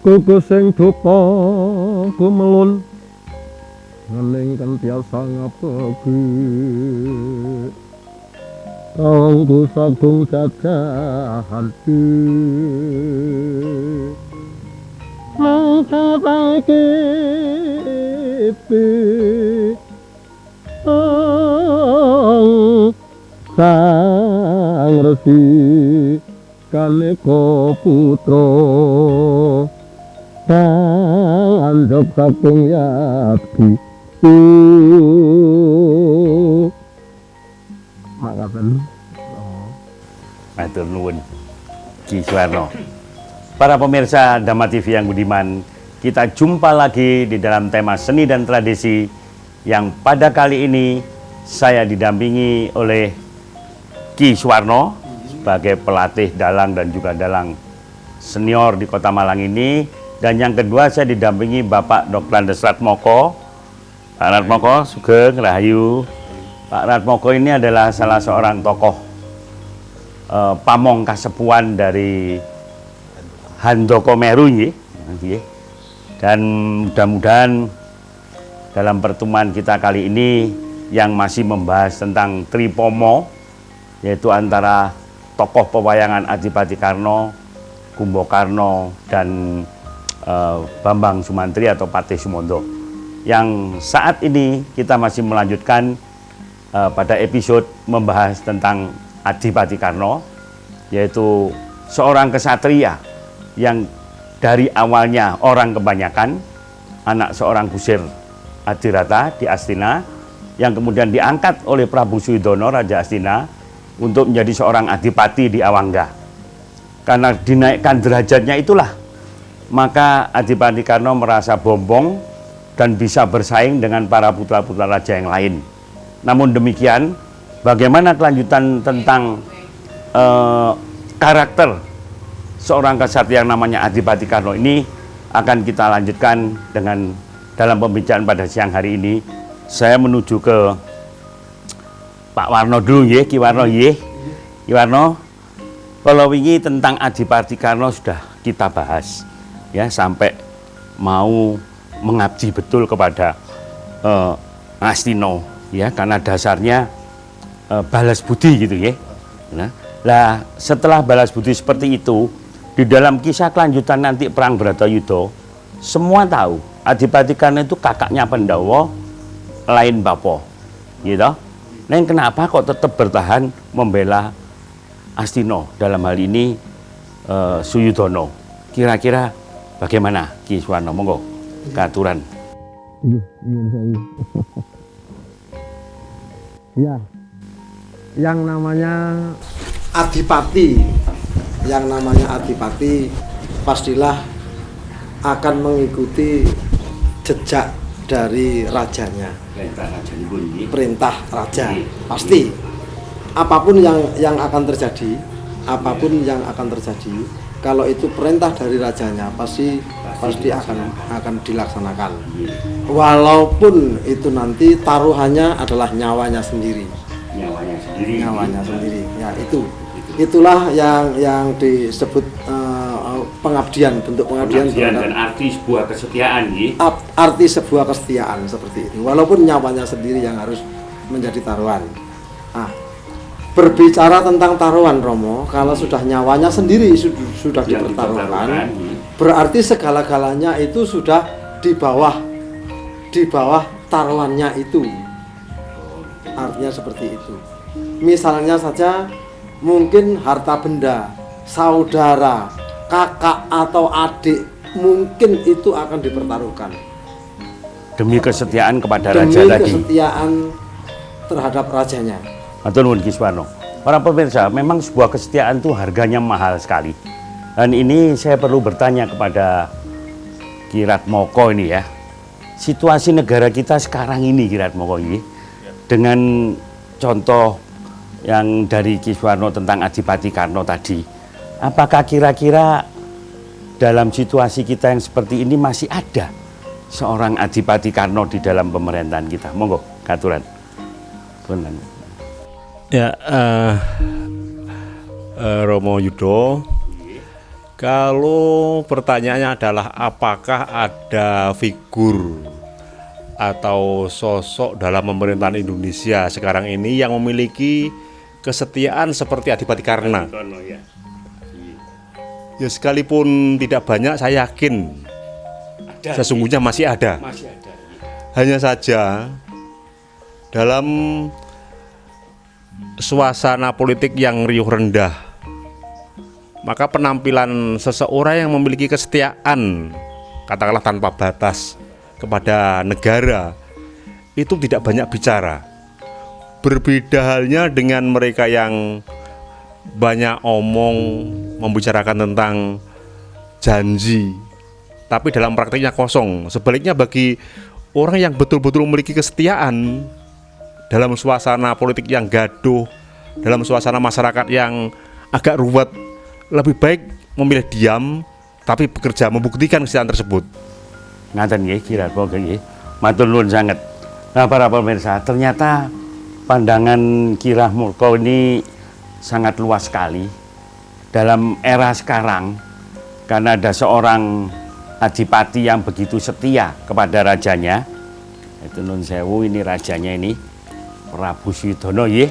Kuku sing dupa gumelun ngening kan tiasa ngapegi kanggo sagung jajahati mangkatake sang resi Kaneka putra andhap saking yati makaten matur nuwun Ki Suwarno. Para pemirsa Dhamma TV yang budiman, kita jumpa lagi di dalam tema seni dan tradisi yang pada kali ini saya didampingi oleh Ki Suwarno sebagai pelatih dalang dan juga dalang senior di Kota Malang ini. Dan yang kedua saya didampingi Bapak Dr. Andes Ratmoko. Pak Ratmoko, Sugeng, Rahayu. Pak Ratmoko ini adalah salah seorang tokoh pamong kasepuan dari Handoko Meru. Dan mudah-mudahan dalam pertemuan kita kali ini yang masih membahas tentang Tripomo, yaitu antara tokoh pewayangan Adipati Karno, Kumbakarna, dan Bambang Sumantri atau Patih Sumondo. Yang saat ini kita masih melanjutkan pada episode membahas tentang Adipati Karno, yaitu seorang kesatria yang dari awalnya orang kebanyakan, anak seorang kusir Adirata di Astina, yang kemudian diangkat oleh Prabu Suyodono, Raja Astina, untuk menjadi seorang adipati di Awangga. Karena dinaikkan derajatnya itulah, maka Adipati Karno merasa bombong dan bisa bersaing dengan para putra-putra raja yang lain. Namun demikian, bagaimana kelanjutan tentang karakter seorang kesatria yang namanya Adipati Karno ini akan kita lanjutkan dengan dalam pembicaraan pada siang hari ini. Saya menuju ke Pak Warno dulu ya, Ki Warno ya. Ki Warno, kalau wingi tentang Adipati Karno sudah kita bahas ya, sampai mau mengabdi betul kepada Astino ya, karena dasarnya balas budi gitu ya. Nah, setelah balas budi seperti itu, di dalam kisah kelanjutan nanti perang Bratayuda, semua tahu Adipati Karno itu kakaknya Pandhawa, lain Bapo, gitu. Nah, kenapa kok tetap bertahan membela Astino, dalam hal ini Suyudono? Kira-kira bagaimana Ki Suwarno? Monggo katuran. Ya, yang namanya Adipati, pastilah akan mengikuti jejak dari rajanya. Perintah raja pasti. Apapun yang akan terjadi, kalau itu perintah dari rajanya pasti akan dilaksanakan. Walaupun itu nanti taruhannya adalah nyawanya sendiri. Ya, itulah yang disebut pengabdian, bentuk pengabdian dan arti sebuah kesetiaan ya. Arti sebuah kesetiaan seperti itu. Walaupun nyawanya sendiri yang harus menjadi taruhan. Berbicara tentang taruhan, Romo, kalau sudah nyawanya sendiri sudah dipertaruhkan, berarti segala-galanya itu sudah di bawah taruhannya itu. Artinya seperti itu. Misalnya saja mungkin harta benda, saudara, kakak atau adik, mungkin itu akan dipertaruhkan demi kesetiaan kepada raja tadi. Demi kesetiaan terhadap rajanya. Matur nuwun Ki Suwarno. Para pemirsa, memang sebuah kesetiaan itu harganya mahal sekali. Dan ini saya perlu bertanya kepada Ki Ratmoko ini ya. Situasi negara kita sekarang ini Ki Ratmoko ini, dengan contoh yang dari Ki Suwarno tentang Adipati Karno tadi, apakah kira-kira dalam situasi kita yang seperti ini masih ada seorang Adipati Karno di dalam pemerintahan kita? Monggo, katuran. Ya, Romo Yudo, Kalau pertanyaannya adalah apakah ada figur atau sosok dalam pemerintahan Indonesia sekarang ini yang memiliki kesetiaan seperti Adipati Karna? Ya sekalipun tidak banyak, saya yakin sesungguhnya masih ada. Hanya saja dalam suasana politik yang riuh rendah, maka penampilan seseorang yang memiliki kesetiaan, katakanlah tanpa batas, kepada negara itu tidak banyak bicara. Berbeda halnya dengan mereka yang banyak omong, membicarakan tentang janji, tapi dalam praktiknya kosong. Sebaliknya bagi orang yang betul-betul memiliki kesetiaan dalam suasana politik yang gaduh, dalam suasana masyarakat yang agak ruwet, lebih baik memilih diam tapi bekerja membuktikan kesetiaan tersebut. Ngaten nggih Ki Ratmoko nggih. Matur nuwun sanget. Nah, para pemirsa, ternyata pandangan Ki Ratmoko ini sangat luas sekali dalam era sekarang, karena ada seorang adipati yang begitu setia kepada rajanya. Itu nun sewu, ini rajanya ini Prabu Suyodono nggih.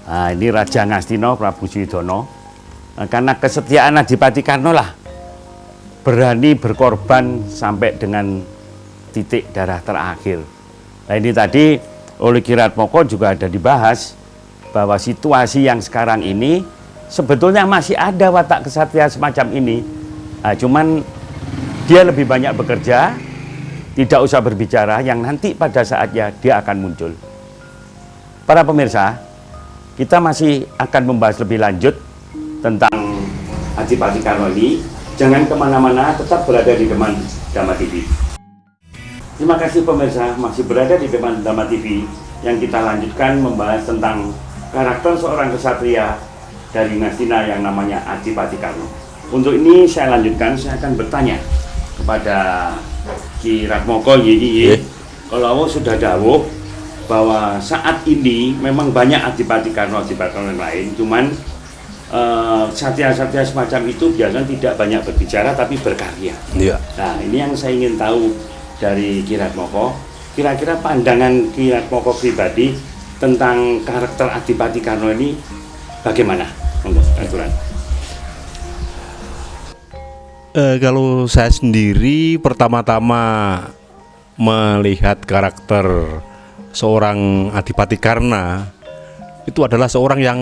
Nah, ini Raja Ngastina Prabu Suyodono. Nah, karena kesetiaan Adipati Karna lah berani berkorban sampai dengan titik darah terakhir. Nah, ini tadi oleh Ki Ratmoko juga ada dibahas bahwa situasi yang sekarang ini sebetulnya masih ada watak kesatria semacam ini. Nah, cuman dia lebih banyak bekerja, tidak usah berbicara, yang nanti pada saatnya dia akan muncul. Para pemirsa, kita masih akan membahas lebih lanjut tentang Adipati Karna ini. Jangan kemana-mana, tetap berada di depan Dhamma TV. Terima kasih pemirsa, masih berada di depan Dhamma TV yang kita lanjutkan membahas tentang karakter seorang kesatria dari Ngastina yang namanya Adipati Karna. Untuk ini saya lanjutkan, saya akan bertanya kepada Ki Ratmoko nggih. Kalau awak sudah dawuh bahwa saat ini memang banyak Adipati Karna yang lain, cuman satria-satria semacam itu biasanya tidak banyak berbicara tapi berkarya. Iya. Nah, ini yang saya ingin tahu dari Ki Ratmoko. Kira-kira pandangan Ki Ratmoko pribadi tentang karakter Adipati Karna ini bagaimana? Monggo, aturan. Kalau saya sendiri pertama-tama melihat karakter seorang Adipati Karna itu adalah seorang yang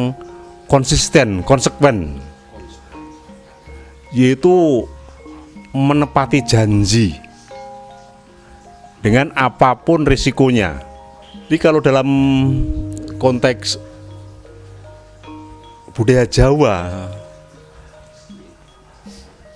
konsisten, konsekuen, yaitu menepati janji dengan apapun risikonya. Jadi kalau dalam konteks budaya Jawa,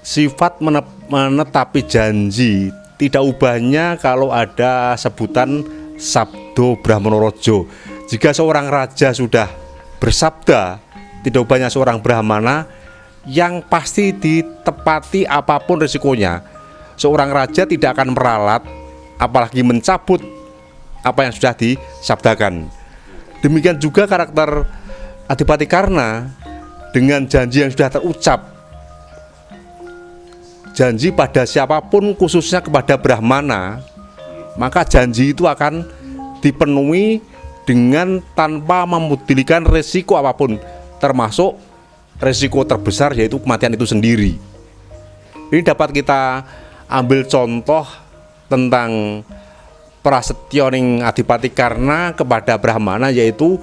sifat menetapi janji tidak ubahnya kalau ada sebutan Sabdo Brahmanaraja. Jika seorang raja sudah bersabda, tidak banyak seorang Brahmana yang pasti ditepati apapun risikonya. Seorang raja tidak akan meralat, apalagi mencabut apa yang sudah disabdakan. Demikian juga karakter Adipati Karna dengan janji yang sudah terucap. Janji pada siapapun, khususnya kepada Brahmana, maka janji itu akan dipenuhi dengan tanpa mempedulikan resiko apapun, termasuk resiko terbesar yaitu kematian itu sendiri. Ini dapat kita ambil contoh tentang prasetyoning Adipati Karna kepada Brahmana, yaitu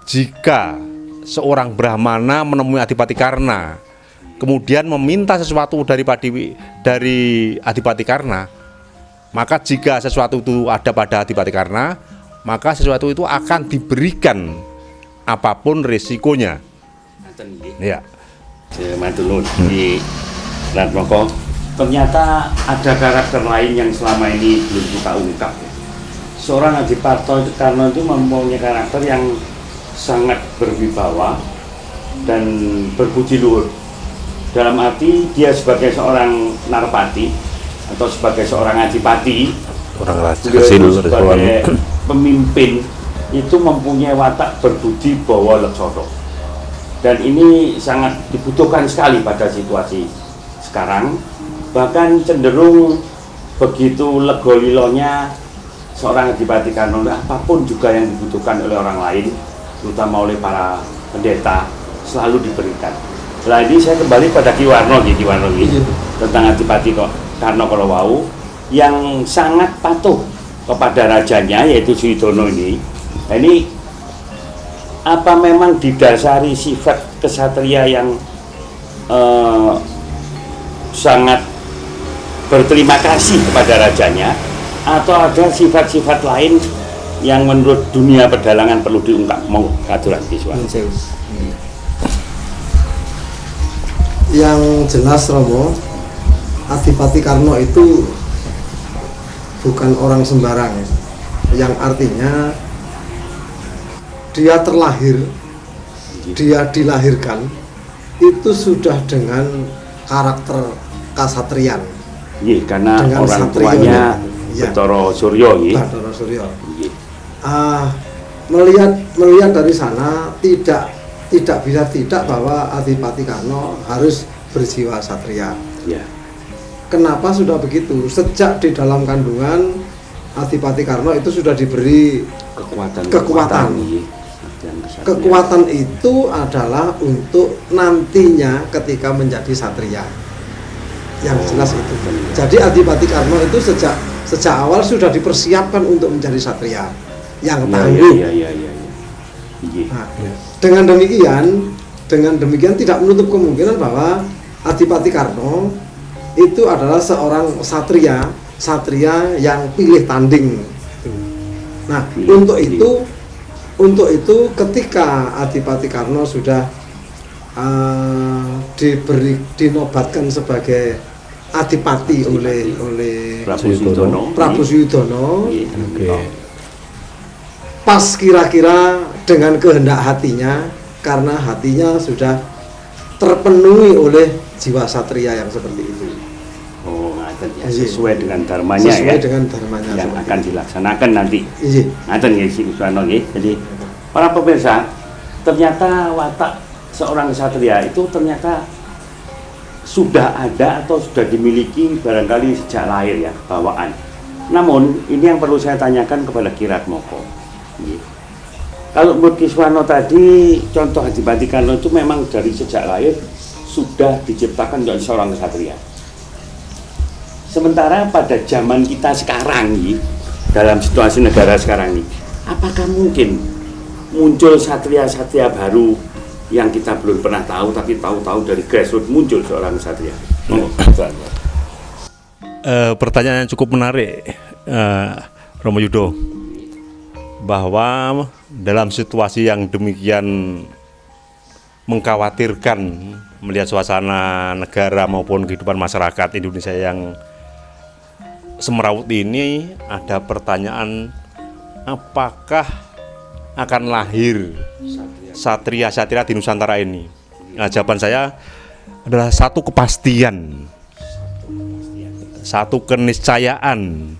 jika seorang Brahmana menemui Adipati Karna kemudian meminta sesuatu dari Adipati Karna, maka jika sesuatu itu ada pada Adipati Karna, maka sesuatu itu akan diberikan apapun risikonya. Ya. Matur nuwun Ki Ratmoko. Ternyata ada karakter lain yang selama ini belum kita ungkap. Seorang Adipati Karna itu mempunyai karakter yang sangat berwibawa dan berbudi luhur. Dalam arti dia sebagai seorang narpati atau sebagai seorang adipati, Orang raja sebagai pemimpin itu mempunyai watak berbudi bawa leksana. Dan ini sangat dibutuhkan sekali pada situasi sekarang. Bahkan cenderung begitu legolilonya seorang Adipati Karno, apapun juga yang dibutuhkan oleh orang lain, terutama oleh para pendeta, selalu diberikan. Nah ini saya kembali pada Ki Warno, tentang Adipati Karno Kolowau yang sangat patuh kepada rajanya, yaitu Suidono ini. Nah, ini apa memang didasari sifat kesatria yang sangat berterima kasih kepada rajanya, atau ada sifat-sifat lain yang menurut dunia pedalangan perlu diungkap? Mau aturan Kiswan? Yang jelas Romo, Adipati Karno itu bukan orang sembarang, yang artinya dia terlahir, dia dilahirkan itu sudah dengan karakter kasatrian. Iya, karena dengan orang satrio, tuanya ya. Bathara Surya, Bathara Surya. Melihat dari sana tidak bisa tidak bahwa Adipati Karno harus berjiwa satria. Ya. Kenapa sudah begitu? Sejak di dalam kandungan Adipati Karno itu sudah diberi kekuatan. Kekuatan itu adalah untuk nantinya ketika menjadi satria. Yang jelas itu. Jadi Adipati Karno itu sejak awal sudah dipersiapkan untuk menjadi satria yang tangguh. Nah, dengan demikian tidak menutup kemungkinan bahwa Adipati Karno itu adalah seorang satria yang pilih tanding. Nah, untuk itu ketika Adipati Karno sudah dinobatkan sebagai adipati oleh Prabu Suyudono, pas kira-kira dengan kehendak hatinya, karena hatinya sudah terpenuhi oleh jiwa satria yang seperti itu. Oh, ya, sesuai dengan dharmanya, dengan dharmanya yang akan dilaksanakan nanti. Iya. Ngaten ya Si Kuswano nggih. Jadi para pemirsa, ternyata watak seorang kesatria itu ternyata sudah ada atau sudah dimiliki barangkali sejak lahir ya, bawaan. Namun ini yang perlu saya tanyakan kepada Ki Ratmoko. Kalau menurut Kiswano tadi, contoh Adipati Karno itu memang dari sejak lahir sudah diciptakan menjadi seorang kesatria. Sementara pada zaman kita sekarang nih, dalam situasi negara sekarang ini, apakah mungkin muncul satria-satria baru yang kita belum pernah tahu, tapi tahu-tahu dari grassroots muncul seorang satria? Pertanyaan yang cukup menarik, Romo Yudo, bahwa dalam situasi yang demikian mengkhawatirkan melihat suasana negara maupun kehidupan masyarakat Indonesia yang semerawut ini, ada pertanyaan apakah akan lahir satria-satria di Nusantara ini? Nah, jawaban saya adalah satu kepastian, satu keniscayaan.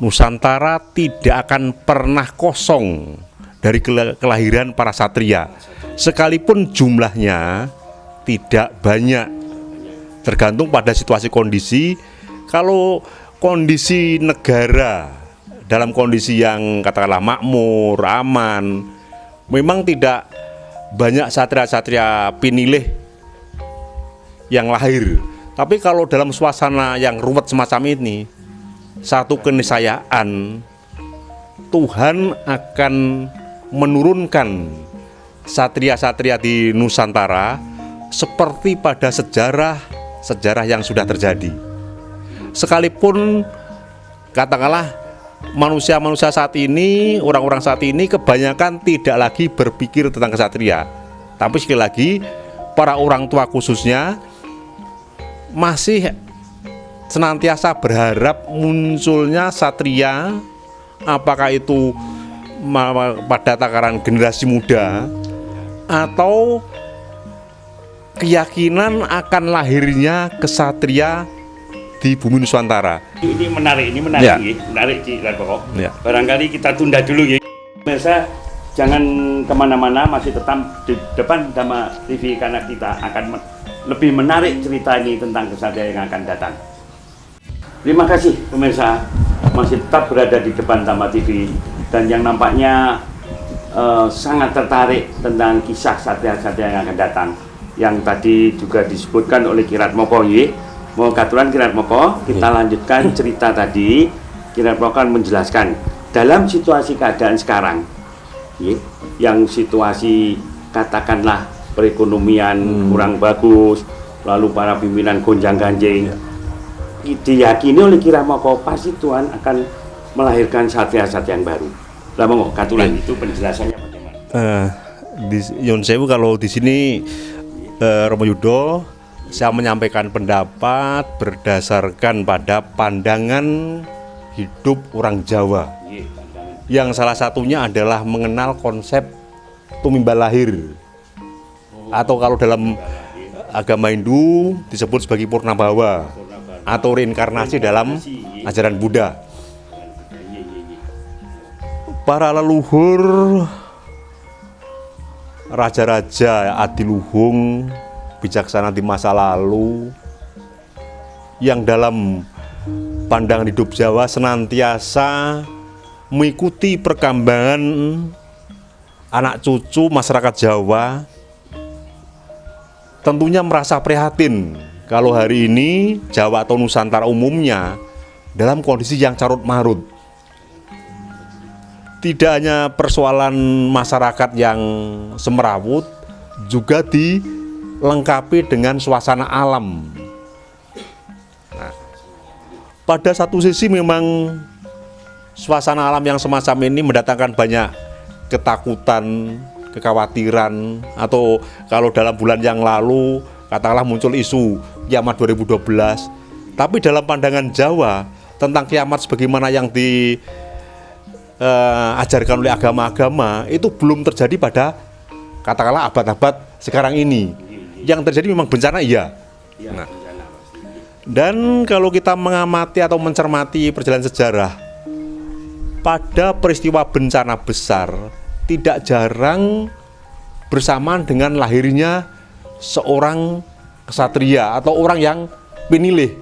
Nusantara tidak akan pernah kosong dari kelahiran para satria, sekalipun jumlahnya tidak banyak, tergantung pada situasi kondisi. Kalau kondisi negara dalam kondisi yang katakanlah makmur, aman, memang tidak banyak satria-satria pinilih yang lahir. Tapi kalau dalam suasana yang ruwet semacam ini, satu keniscayaan Tuhan akan menurunkan satria-satria di Nusantara seperti pada sejarah yang sudah terjadi. Sekalipun katakanlah manusia-manusia saat ini, orang-orang saat ini kebanyakan tidak lagi berpikir tentang kesatria, tapi sekali lagi para orang tua khususnya masih senantiasa berharap munculnya satria, apakah itu pada takaran generasi muda atau keyakinan akan lahirnya kesatria di bumi Nusantara. Ini menarik ya. Menarik Ki Ratmoko. Ya. Barangkali kita tunda dulu ya. Pemirsa, Jangan kemana-mana, masih tetap di depan Dhamma TV karena kita akan lebih menarik cerita ini tentang kesatria yang akan datang. Terima kasih pemirsa, masih tetap berada di depan Dhamma TV dan yang nampaknya sangat tertarik tentang kisah satria-satria yang akan datang. Yang tadi juga disebutkan oleh Kirat Moko, mau katuran Kirat Moko, kita lanjutkan cerita tadi. Kirat Moko akan menjelaskan dalam situasi keadaan sekarang, yang situasi katakanlah perekonomian kurang bagus, lalu para pimpinan gonjang-ganjing, diyakini oleh Kirat Moko pasti Tuhan akan melahirkan satria-satria yang baru. Lah monggo katulan itu penjelasannya bagaimana? Di Nyun Sewu, kalau di sini Romo Yudo, saya menyampaikan pendapat berdasarkan pada pandangan hidup orang Jawa, yang salah satunya adalah mengenal konsep tumimbal lahir, atau kalau dalam agama Hindu disebut sebagai Purnabhawa atau reinkarnasi dalam ajaran Buddha. Para leluhur, raja-raja adiluhung, bijaksana di masa lalu, yang dalam pandangan hidup Jawa senantiasa mengikuti perkembangan anak cucu masyarakat Jawa, tentunya merasa prihatin kalau hari ini Jawa atau Nusantara umumnya dalam kondisi yang carut marut. Tidak hanya persoalan masyarakat yang semerawut, juga dilengkapi dengan suasana alam. Nah, pada satu sisi memang suasana alam yang semacam ini mendatangkan banyak ketakutan, kekhawatiran, atau kalau dalam bulan yang lalu katakanlah muncul isu kiamat 2012. Tapi dalam pandangan Jawa tentang kiamat sebagaimana yang diajarkan oleh agama-agama itu belum terjadi pada katakanlah abad-abad sekarang ini. Yang terjadi memang bencana, iya. Nah, dan kalau kita mengamati atau mencermati perjalanan sejarah, pada peristiwa bencana besar tidak jarang bersamaan dengan lahirnya seorang kesatria atau orang yang pinilih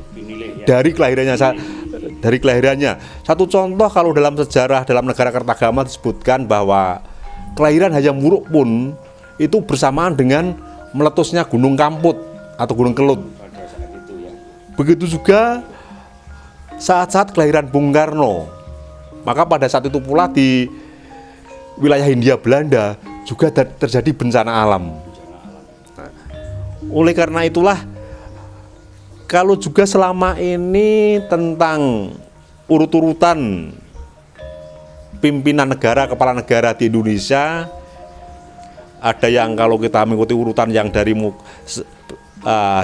dari kelahirannya. Satu contoh, kalau dalam sejarah dalam negara Kertagama disebutkan bahwa kelahiran Hayam Wuruk pun itu bersamaan dengan meletusnya Gunung Kamput atau Gunung Kelut. Begitu juga saat-saat kelahiran Bung Karno. Maka pada saat itu pula di wilayah Hindia Belanda juga terjadi bencana alam. Nah, oleh karena itulah, kalau juga selama ini tentang urut-urutan pimpinan negara, kepala negara di Indonesia, ada yang kalau kita mengikuti urutan yang dari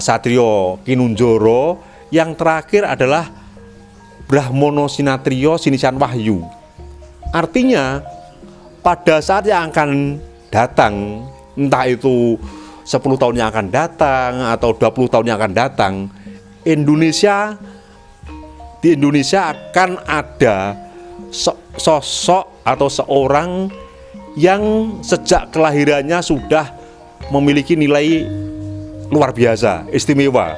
Satrio Kinunjoro, yang terakhir adalah Brahmono Sinatrio Sinisian Wahyu. Artinya pada saat yang akan datang, entah itu 10 tahun yang akan datang atau 20 tahun yang akan datang, di Indonesia akan ada sosok atau seorang yang sejak kelahirannya sudah memiliki nilai luar biasa, istimewa.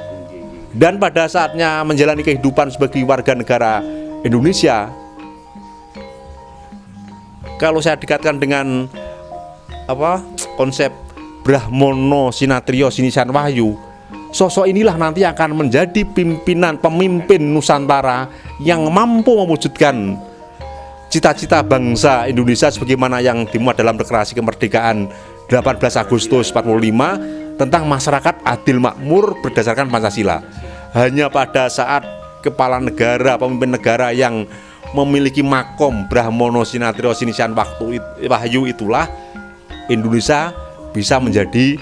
Dan pada saatnya menjalani kehidupan sebagai warga negara Indonesia, kalau saya dikaitkan dengan konsep Brahmono Sinatrio Sinisian Wahyu, sosok inilah nanti akan menjadi pemimpin Nusantara yang mampu mewujudkan cita-cita bangsa Indonesia sebagaimana yang dimuat dalam Deklarasi Kemerdekaan 18 Agustus 45 tentang masyarakat adil makmur berdasarkan Pancasila. Hanya pada saat kepala negara, pemimpin negara yang memiliki makom Brahmono Sinatrio Sinisian Wahyu itulah Indonesia bisa menjadi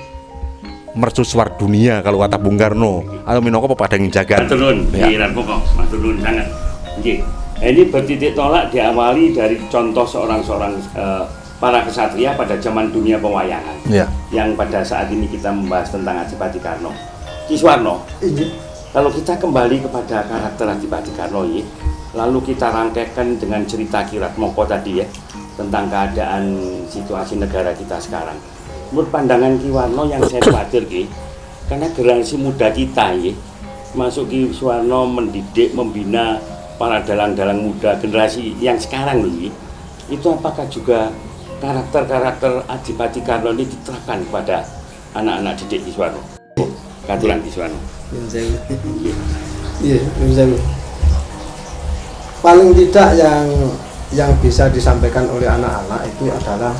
mercusuar dunia kalau kata Bung Karno, atau minangka pepadang jagat. Turun, ya. Turun sangat. Ini bertitik tolak diawali dari contoh seorang para kesatria pada zaman dunia pewayangan. Ya. Yang pada saat ini kita membahas tentang Adipati Karno. Ki Suwarno, kalau kita kembali kepada karakter Adipati Karno, lalu kita rangkaikan dengan cerita Kirat Moko tadi ya, tentang keadaan situasi negara kita sekarang. Menurut pandangan Ki Warno yang saya khawatir Ki, karena generasi muda kita ya, masuk Ki Suwarno mendidik, membina para dalang-dalang muda generasi yang sekarang nih, itu apakah juga karakter-karakter Adipati Karno ini diterapkan kepada anak-anak didik Ki Suwarno? Katuran Ki Suwarno. Iya, paling tidak yang bisa disampaikan oleh anak-anak itu adalah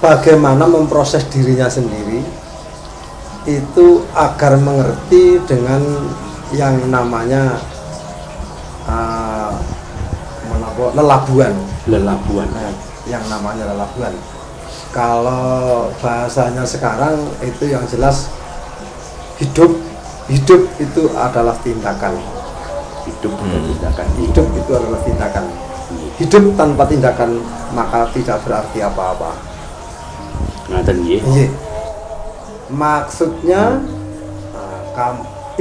bagaimana memproses dirinya sendiri itu agar mengerti dengan yang namanya lelabuhan. Nah, yang namanya lelabuhan. Kalau bahasanya sekarang itu yang jelas hidup itu adalah tindakan. Hidup itu adalah tindakan. Hidup tanpa tindakan maka tidak berarti apa-apa. Iya. Maksudnya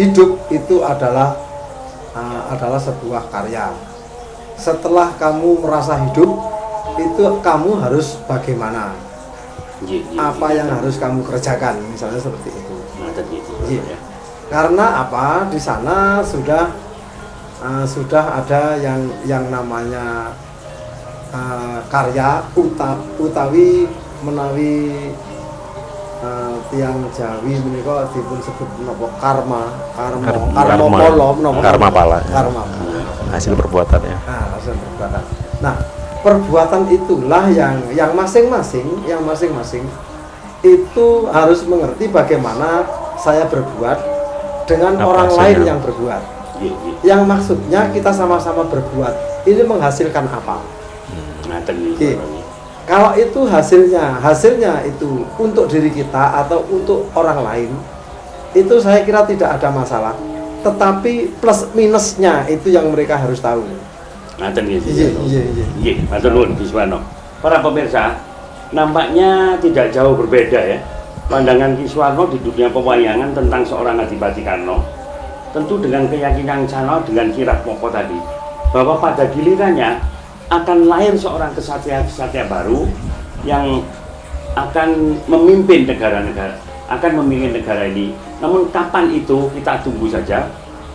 hidup itu adalah sebuah karya. Setelah kamu merasa hidup, itu kamu harus bagaimana? Apa yang harus kamu kerjakan, misalnya seperti itu. Iya. Karena apa? Di sana sudah ada yang namanya karya utawi menawi tiang Jawi menika dipun sebut menapa karma pala. Hasil perbuatannya. Hasil perbuatan. Nah, perbuatan itulah yang masing-masing itu harus mengerti bagaimana saya berbuat dengan orang lain yang berbuat. Yang maksudnya kita sama-sama berbuat ini menghasilkan apa? Kalau itu hasilnya itu untuk diri kita atau untuk orang lain, itu saya kira tidak ada masalah. Tetapi plus minusnya itu yang mereka harus tahu. Para pemirsa, nampaknya tidak jauh berbeda ya pandangan Ki Suwarno di dunia pewayangan tentang seorang Adipati Karno. Tentu dengan keyakinan Cano dengan Kirat Moko tadi, bahwa pada gilirannya akan lahir seorang kesatria baru yang akan memimpin negara ini. Namun kapan itu kita tunggu saja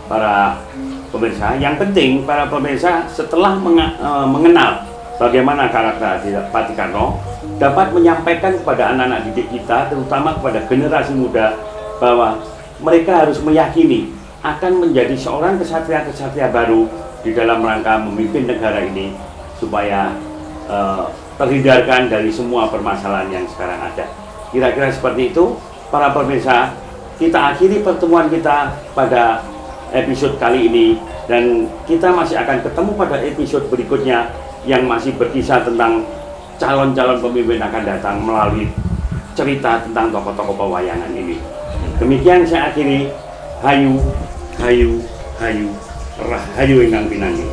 para pemirsa. Yang penting para pemirsa setelah mengenal bagaimana karakter Adipati Karno, dapat menyampaikan kepada anak-anak didik kita, terutama kepada generasi muda, bahwa mereka harus meyakini akan menjadi seorang kesatria baru di dalam rangka memimpin negara ini, supaya terhindarkan dari semua permasalahan yang sekarang ada. Kira-kira seperti itu para pemirsa. Kita akhiri pertemuan kita pada episode kali ini, dan kita masih akan ketemu pada episode berikutnya yang masih berkisah tentang calon-calon pemimpin akan datang melalui cerita tentang tokoh-tokoh pewayangan ini. Demikian saya akhiri. Hayu, hayu, hayu, rahayu ingkang pinanggih.